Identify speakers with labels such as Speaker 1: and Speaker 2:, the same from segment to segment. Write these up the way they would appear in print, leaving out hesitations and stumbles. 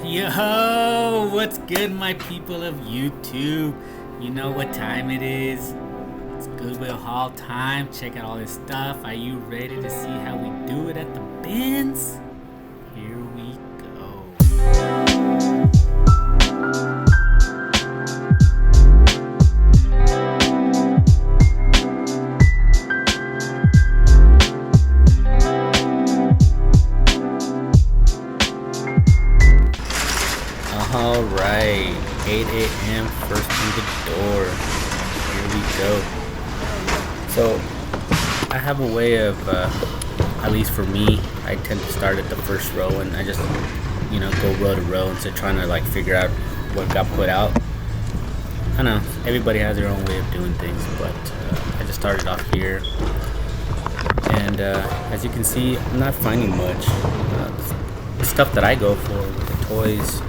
Speaker 1: Yo, what's good, my people of YouTube? You know what time it is. It's Goodwill haul time. Check out all this stuff. Are you ready to see how we do it at the bins? Here we go. Alright, 8 a.m. first through the door. Here we go. So, I have a way of, at least for me, I tend to start at the first row and I just, go row to row instead of trying to like figure out what got put out. I know, everybody has their own way of doing things, but I just started off here. And as you can see, I'm not finding much. The stuff that I go for, the toys,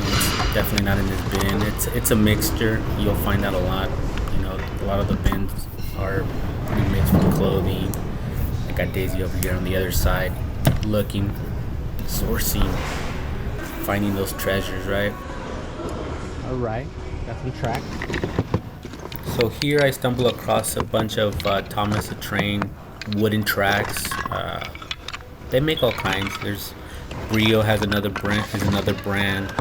Speaker 1: it's definitely not in this bin. It's a mixture. You'll find that a lot. A lot of the bins are pretty mixed with clothing. I got Daisy over here on the other side, looking, sourcing, finding those treasures, right?
Speaker 2: All right, got some tracks.
Speaker 1: So here I stumble across a bunch of Thomas the Train wooden tracks. They make all kinds. There's Brio has another brand.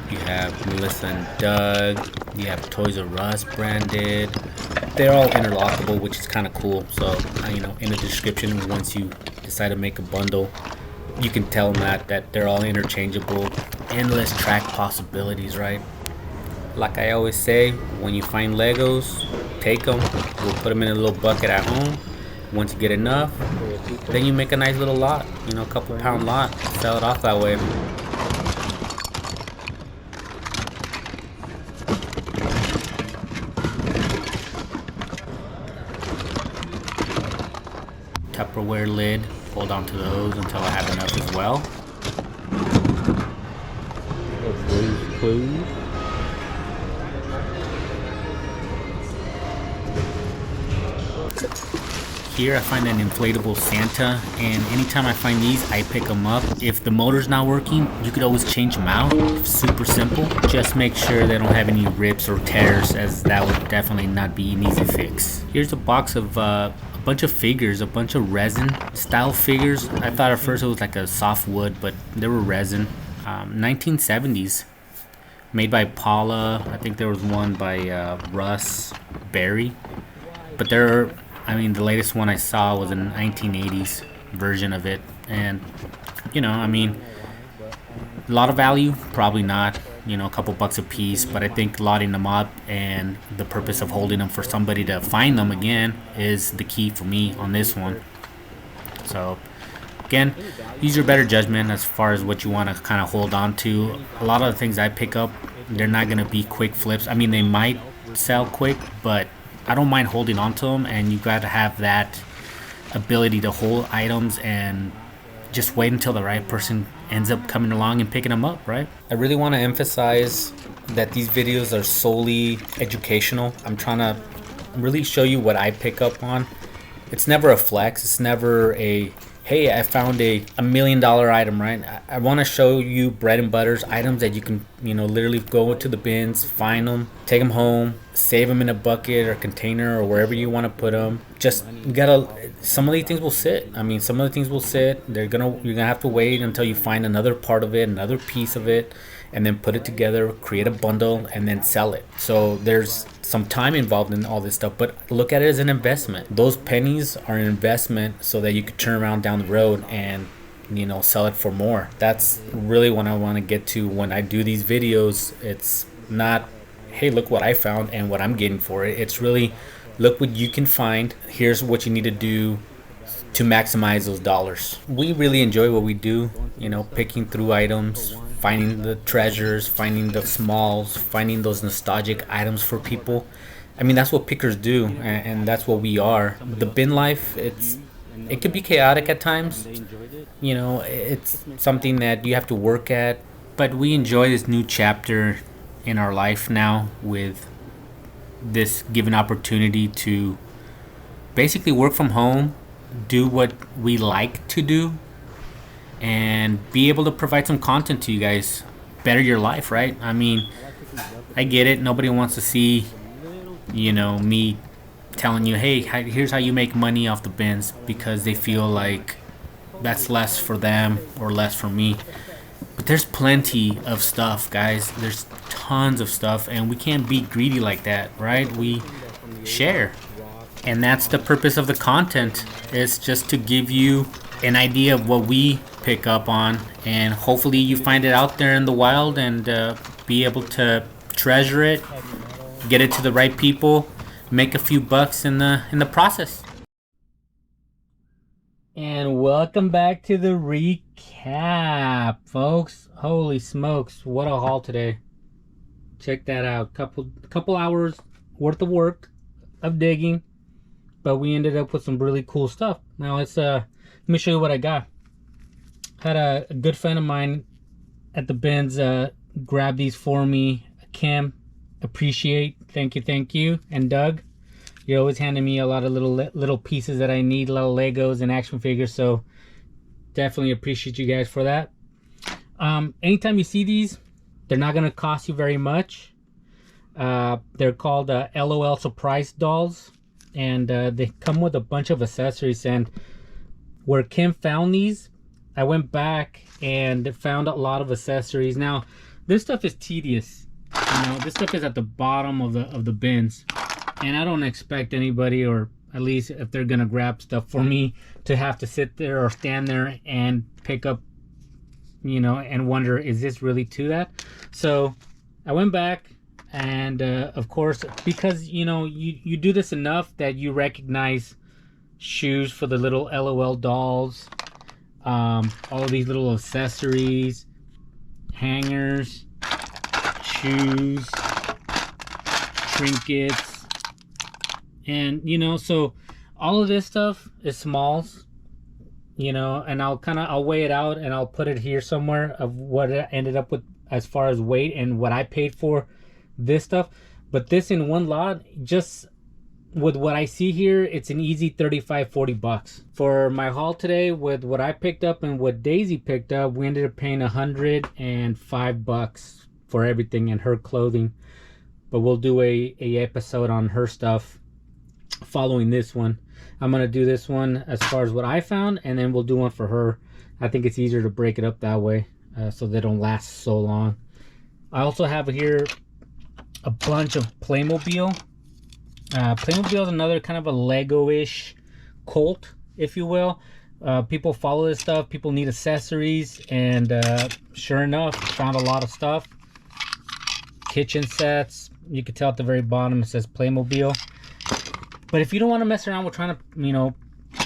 Speaker 1: You have Melissa and Doug. You have Toys R Us branded. They're all interlockable, which is kind of cool. So, in the description, once you decide to make a bundle, you can tell them that they're all interchangeable. Endless track possibilities, right? Like I always say, when you find Legos, take them. We'll put them in a little bucket at home. Once you get enough, then you make a nice little lot, a couple pound lot. Sell it off that way. Tupperware lid, hold on to those until I have enough as well.
Speaker 2: Please.
Speaker 1: Here I find an inflatable Santa, and anytime I find these, I pick them up. If the motor's not working, you could always change them out. Super simple. Just make sure they don't have any rips or tears, as that would definitely not be an easy fix. Here's a box of a bunch of figures, a bunch of resin style figures. I thought at first it was like a soft wood, but they were resin. 1970s, made by Paula. I think there was one by Russ Berry, but the latest one I saw was a 1980s version of it, and a lot of value, probably not, a couple bucks a piece, but I think lotting them up and the purpose of holding them for somebody to find them again is the key for me on this one. So again, use your better judgment as far as what you want to kind of hold on to. A lot of the things I pick up, they're not going to be quick flips. They might sell quick, but I don't mind holding on to them, and you got to have that ability to hold items and just wait until the right person ends up coming along and picking them up, right? I really want to emphasize that these videos are solely educational. I'm trying to really show you what I pick up on. It's never a flex. It's never a, hey, I found a $1 million item, right? I want to show you bread and butters, items that you can, literally go to the bins, find them, take them home, save them in a bucket or container or wherever you want to put them. Some of these things will sit. Some of the things will sit. You're gonna have to wait until you find another part of it, another piece of it, and then put it together, create a bundle, and then sell it. So there's some time involved in all this stuff, but look at it as an investment. Those pennies are an investment so that you could turn around down the road and sell it for more. That's really what I want to get to when I do these videos. It's not, hey, look what I found and what I'm getting for it. It's really, look what you can find. Here's what you need to do to maximize those dollars. We really enjoy what we do, picking through items, finding the treasures, finding the smalls, finding those nostalgic items for people. That's what pickers do, and that's what we are. The bin life, it could be chaotic at times. It's something that you have to work at, but we enjoy this new chapter in our life now, with this given opportunity to basically work from home, do what we like to do, and be able to provide some content to you guys. better your life, right? I mean, I get it. Nobody wants to see, me telling you, hey, here's how you make money off the bins, because they feel like that's less for them or less for me. But there's plenty of stuff, guys. There's tons of stuff, and we can't be greedy like that, right? We share. And that's the purpose of the content. It's just to give you an idea of what we pick up on, and hopefully you find it out there in the wild and be able to treasure it, get it to the right people, make a few bucks in the process. And welcome back to the recap, folks. Holy smokes, what a haul today. Check that out. Couple hours worth of work of digging, but we ended up with some really cool stuff. Now let me show you what I got. Had a good friend of mine at the bins grab these for me. Kim, appreciate, thank you. And Doug, you're always handing me a lot of little pieces that I need, little Legos and action figures, so definitely appreciate you guys for that. Anytime you see these, they're not gonna cost you very much. They're called LOL surprise dolls, and they come with a bunch of accessories. And where Kim found these, I went back and found a lot of accessories. Now this stuff is tedious, this stuff is at the bottom of the bins, and I don't expect anybody, or at least if they're gonna grab stuff for me, to have to sit there or stand there and pick up, and wonder, is this really to that? So I went back, and of course, because you do this enough that you recognize shoes for the little LOL dolls, all of these little accessories, hangers, shoes, trinkets, and so all of this stuff is smalls, and I'll weigh it out and I'll put it here somewhere of what it ended up with as far as weight and what I paid for this stuff. But this in one lot, just with what I see here, it's an easy 35-40 bucks. For my haul today, with what I picked up and what Daisy picked up, we ended up paying 105 bucks for everything and her clothing. But we'll do a episode on her stuff following this one. I'm gonna do this one as far as what I found, and then we'll do one for her. I think it's easier to break it up that way, so they don't last so long. I also have here a bunch of Playmobil. Playmobil is another kind of a Lego-ish cult, if you will. People follow this stuff, people need accessories, and sure enough, found a lot of stuff. Kitchen sets, you can tell at the very bottom it says Playmobil. But if you don't want to mess around with trying to,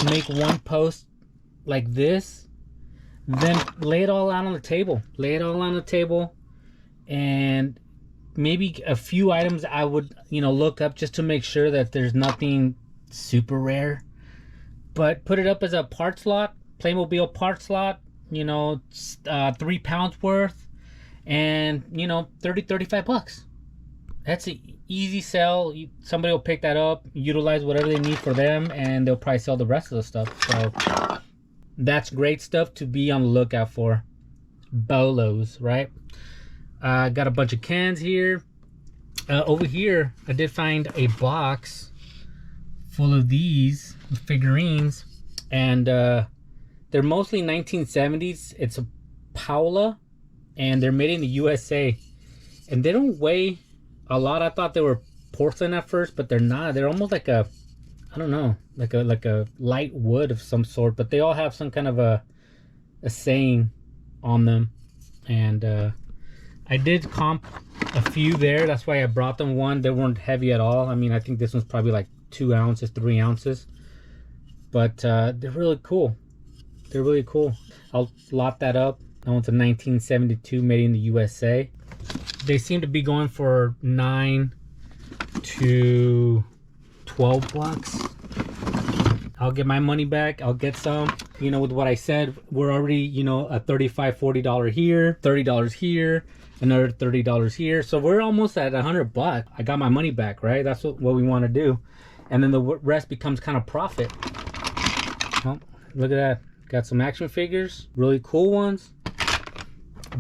Speaker 1: make one post like this, then lay it all out on the table. Lay it all on the table, and maybe a few items I would, look up just to make sure that there's nothing super rare. But put it up as a parts lot, Playmobil parts lot, 3 pounds worth, and 30-35 bucks. That's an easy sell. Somebody will pick that up, utilize whatever they need for them, and they'll probably sell the rest of the stuff. So that's great stuff to be on the lookout for. Bolos, right? Got a bunch of cans here. Over here, I did find a box full of these figurines, and they're mostly 1970s. It's a Paula, and they're made in the USA, and they don't weigh a lot. I thought they were porcelain at first, but they're not. They're almost like a, I don't know, like a light wood of some sort, but they all have some kind of a saying on them. And I did comp a few there. That's why I brought them. One, they weren't heavy at all. I mean, I think this one's probably like 2 ounces, 3 ounces. But they're really cool. They're really cool. I'll lot that up. That one's a 1972 made in the USA. They seem to be going for 9 to 12 bucks. I'll get my money back. I'll get some. With what I said, we're already, a $35-40 here, $30 here, another $30 here. So we're almost at 100 bucks. I got my money back, right? That's what we want to do. And then the rest becomes kind of profit. Oh, look at that. Got some action figures, really cool ones.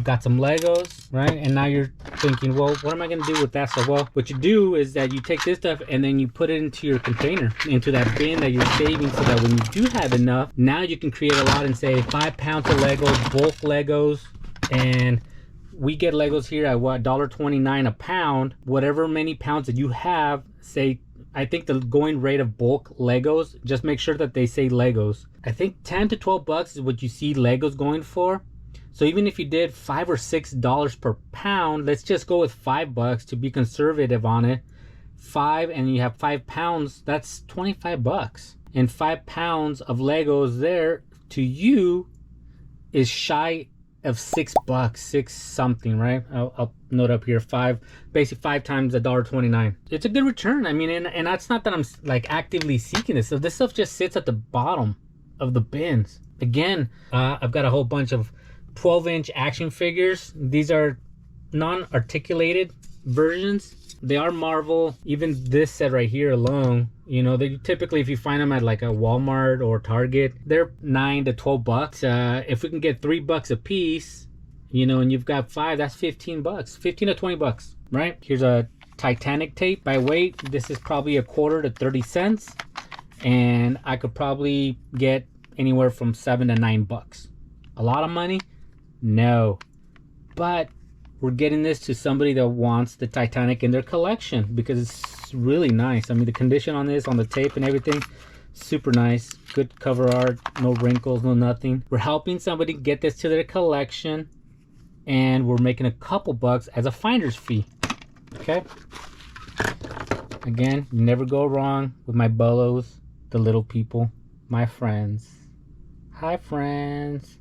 Speaker 1: I've got some Legos, right? And now you're thinking, well, what am I gonna do with that stuff? Well, what you do is that you take this stuff and then you put it into your container, into that bin that you're saving, so that when you do have enough, now you can create a lot and say 5 pounds of Legos, bulk Legos. And we get Legos here at what, $1.29 a pound. Whatever many pounds that you have, say, I think the going rate of bulk Legos, just make sure that they say Legos. I think 10 to 12 bucks is what you see Legos going for. So even if you did $5 or $6 per pound, let's just go with $5 to be conservative on it. 5, and you have 5 pounds, that's 25 bucks. And 5 pounds of Legos there to you is shy of $6, 6 something, right? I'll note up here, 5, basically 5 times $1.29. It's a good return. I mean, and that's not that I'm like actively seeking this. So this stuff just sits at the bottom of the bins. Again, I've got a whole bunch of 12-inch action figures. These are non-articulated versions. They are Marvel. Even this set right here alone, you know, they typically, if you find them at like a Walmart or Target, they're 9 to 12 bucks. If we can get $3 a piece, you know, and you've got 5, that's 15 bucks, 15 to 20 bucks, right? Here's a Titanic tape by weight. This is probably a quarter to 30 cents, and I could probably get anywhere from 7 to 9 bucks. A lot of money? No, but we're getting this to somebody that wants the Titanic in their collection because it's really nice. I mean, the condition on this, on the tape and everything, super nice. Good cover art, no wrinkles, no nothing. We're helping somebody get this to their collection, and we're making a couple bucks as a finder's fee. Okay. Again, you never go wrong with my bolos, the little people, my friends. Hi, friends.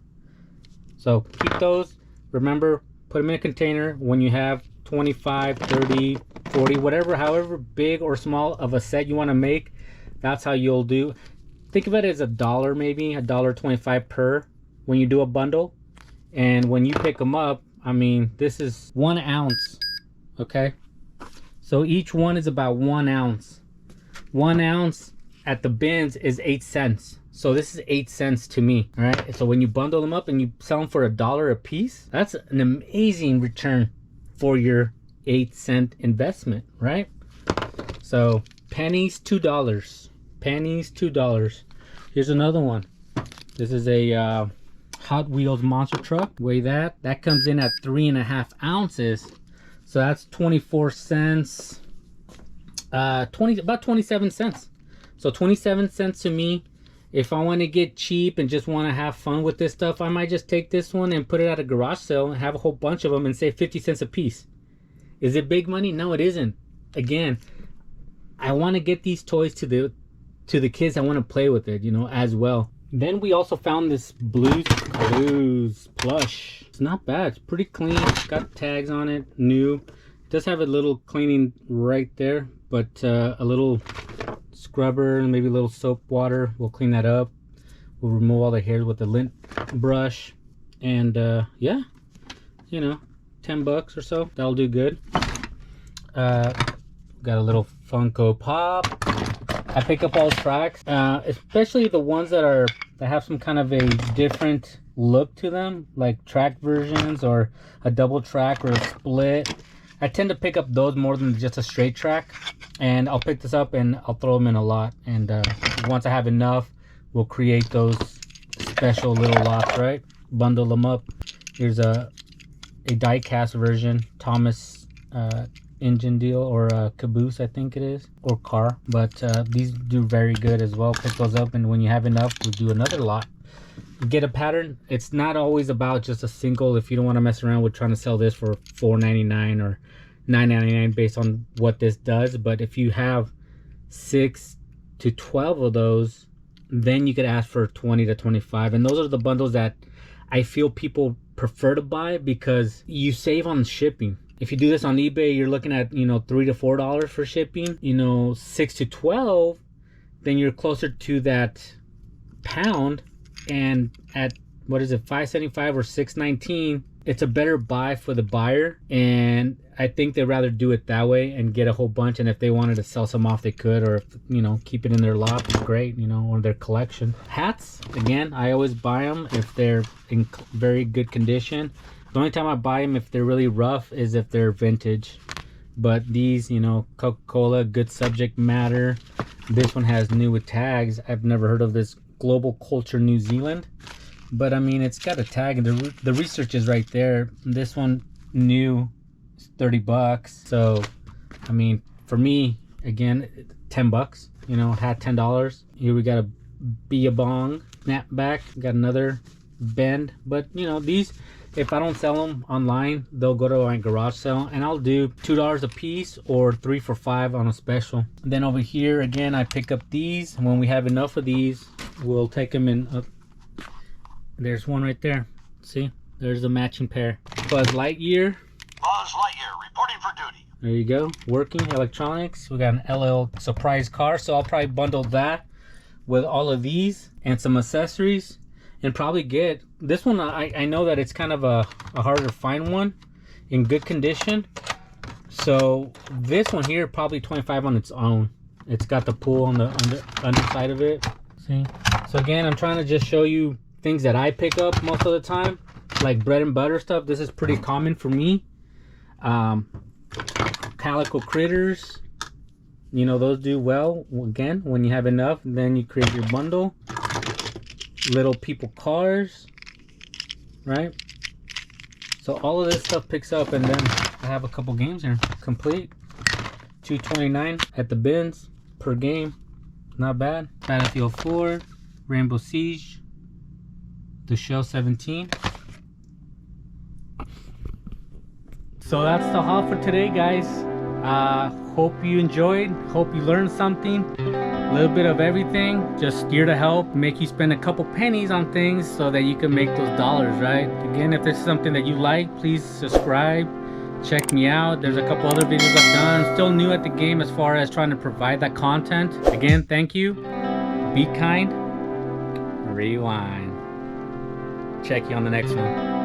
Speaker 1: So keep those. Remember, put them in a container. When you have 25, 30, 40, whatever, however big or small of a set you want to make, that's how you'll do. Think of it as $1, maybe $1.25 per when you do a bundle. And when you pick them up, I mean, this is 1 ounce. Okay, so each one is about 1 ounce. 1 ounce at the bins is 8 cents. So this is 8 cents to me. All right, so when you bundle them up and you sell them for $1 a piece, that's an amazing return for your 8-cent investment, right? So pennies, $2. Pennies, $2. Here's another one. This is a Hot Wheels monster truck. Weigh that. That comes in at 3.5 ounces. So that's 24 cents. About 27 cents. So 27 cents to me. If I want to get cheap and just want to have fun with this stuff, I might just take this one and put it at a garage sale and have a whole bunch of them and say 50 cents a piece. Is it big money? No, it isn't. Again, I want to get these toys to the kids. I want to play with it, you know, as well. Then we also found this Blues plush. It's not bad. It's pretty clean. It's got tags on it, new. It does have a little cleaning right there, but a little scrubber and maybe a little soap water will clean that up. We'll remove all the hairs with the lint brush, and yeah, you know, 10 bucks or so, that'll do good. Got a little Funko Pop. I pick up all tracks, especially the ones that have some kind of a different look to them, like track versions or a double track or a split. I tend to pick up those more than just a straight track, and I'll pick this up and I'll throw them in a lot, and once I have enough, we'll create those special little lots, right? Bundle them up. Here's a die cast version, Thomas engine deal, or a caboose, I think it is, or car, but these do very good as well. Pick those up, and when you have enough, we'll do another lot. You get a pattern. It's not always about just a single. If you don't want to mess around with trying to sell this for $4.99 or $9.99 based on what this does, but if you have 6 to 12 of those, then you could ask for 20 to 25, and those are the bundles that I feel people prefer to buy because you save on shipping. If you do this on eBay, you're looking at, you know, $3 to $4 for shipping. You know, 6 to 12, then you're closer to that pound, and at, what is it, $5.75 or $6.19, it's a better buy for the buyer, and I think they'd rather do it that way and get a whole bunch, and if they wanted to sell some off, they could, or if, you know, keep it in their lot, great, you know, or their collection. Hats, again, I always buy them if they're in very good condition. The only time I buy them if they're really rough is if they're vintage. But these, you know, Coca-Cola, good subject matter. This one has new with tags. I've never heard of this. Global Culture New Zealand. But I mean, it's got a tag and the research is right there. This one new is 30 bucks. So, I mean, for me, again, 10 bucks, you know, had $10. Here we got a Billabong snapback, got another bend. But you know, these, if I don't sell them online, they'll go to my garage sale and I'll do $2 a piece or 3 for $5 on a special. And then over here, again, I pick up these. When we have enough of these, we'll take them in. There's one right there. See, there's the matching pair. Buzz Lightyear.
Speaker 3: Buzz Lightyear reporting for duty.
Speaker 1: There you go, working electronics. We got an LL surprise car, so I'll probably bundle that with all of these and some accessories, and probably get this one. I know that it's kind of a harder to find one in good condition, so this one here probably 25 on its own. It's got the pull on the underside of it. See, so again, I'm trying to just show you things that I pick up most of the time, like bread and butter stuff. This is pretty common for me. Calico critters, you know, those do well. Again, when you have enough, then you create your bundle. Little people cars, right? So all of this stuff picks up, and then I have a couple games here complete. $2.29 at the bins per game, not bad. Battlefield 4, Rainbow Siege, The Shell 17. So that's the haul for today, guys. Hope you enjoyed, hope you learned something, a little bit of everything, just here to help make you spend a couple pennies on things so that you can make those dollars, right? Again, if this is something that you like, please subscribe, check me out. There's a couple other videos I've done. Still new at the game as far as trying to provide that content. Again, thank you, be kind, rewind. Check you on the next one.